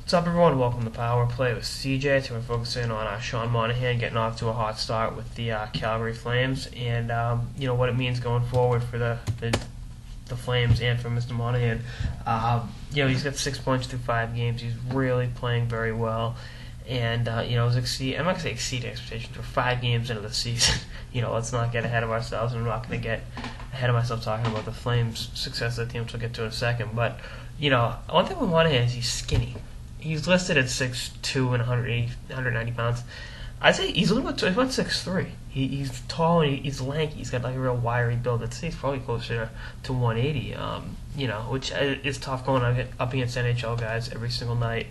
What's up, everyone? Welcome to Power Play with CJ. Today we're focusing on Sean Monahan getting off to a hot start with the Calgary Flames, and what it means going forward for the Flames and for Mr. Monahan. He's got 6 points through 5 games. He's really playing very well, and I'm not gonna say exceed expectations. We're 5 games into the season. Let's not get ahead of ourselves. I'm not gonna get ahead of myself talking about the Flames' success of the team, which we'll get to in a second. But one thing with Monahan is he's skinny. He's listed at 6'2" and 190 pounds. I'd say he's about 6'3". He's tall and he's lanky. He's got like a real wiry build. I'd say he's probably closer to 180. Which is tough going up against NHL guys every single night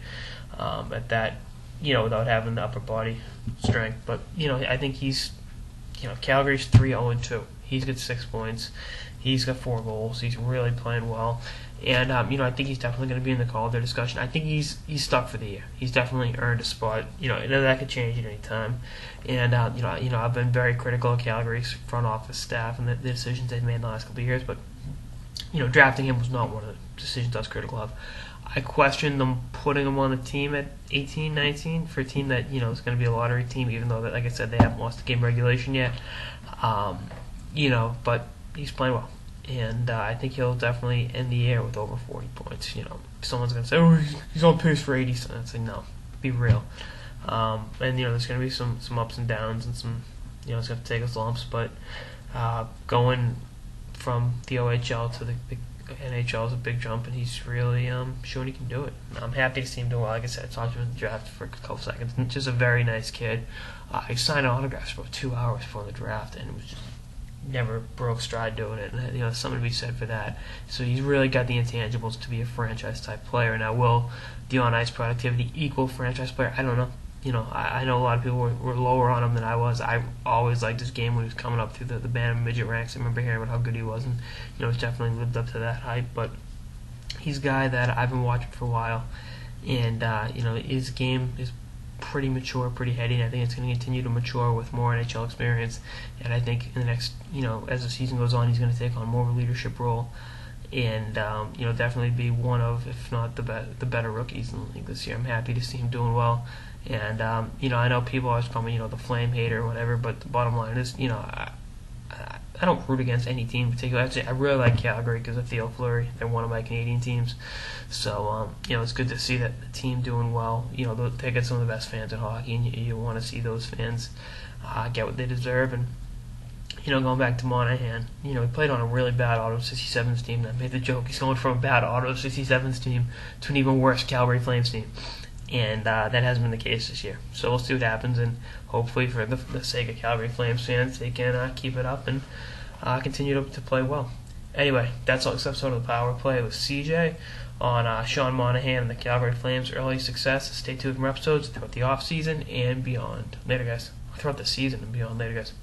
at that. Without having the upper body strength. But I think he's Calgary's 3-0-2. He's got 6 points. He's got 4 goals. He's really playing well. And, I think he's definitely going to be in the Calder discussion. I think he's stuck for the year. He's definitely earned a spot. And that could change at any time. And, I've been very critical of Calgary's front office staff and the decisions they've made in the last couple of years. But, drafting him was not one of the decisions I was critical of. I questioned them putting him on the team at 18, 19 for a team that, is going to be a lottery team, even though, like I said, they haven't lost the game regulation yet. But he's playing well. And I think he'll definitely end the year with over 40 points. Someone's going to say, oh, he's on pace for 80. So I'd say, no, be real. There's going to be some ups and downs and some, it's going to take us lumps. But going from the OHL to the NHL is a big jump, and he's really showing he can do it. I'm happy to see him do well. Like I said, I talked to him in the draft for a couple seconds. Just a very nice kid. He signed autographs for about 2 hours before the draft, and it was just never broke stride doing it. And, something to be said for that. So he's really got the intangibles to be a franchise-type player. Now, will the on-ice productivity equal franchise player? I don't know. I know a lot of people were lower on him than I was. I always liked his game when he was coming up through the band and midget ranks. I remember hearing about how good he was, and he's definitely lived up to that hype. But he's a guy that I've been watching for a while, and his game is pretty mature, pretty heady, and I think it's going to continue to mature with more NHL experience. And I think in the next, as the season goes on, he's going to take on more of a leadership role, and definitely be one of, if not the better rookies in the league this year. I'm happy to see him doing well. And, I know people always call me, the flame hater or whatever, but the bottom line is, I don't root against any team in particular. Actually, I really like Calgary because of Theo Fleury. They're one of my Canadian teams. So, it's good to see that the team doing well. They get some of the best fans in hockey, and you want to see those fans get what they deserve. And, going back to Monahan, he played on a really bad Auto 67s team. I made the joke. He's going from a bad Auto 67s team to an even worse Calgary Flames team. And that hasn't been the case this year. So we'll see what happens, and hopefully for the sake of Calgary Flames fans, they can keep it up and continue to play well. Anyway, that's all this episode of the Power Play with CJ on Sean Monahan and the Calgary Flames' early success. Stay tuned for more episodes throughout the offseason and beyond. Later, guys. Throughout the season and beyond. Later, guys.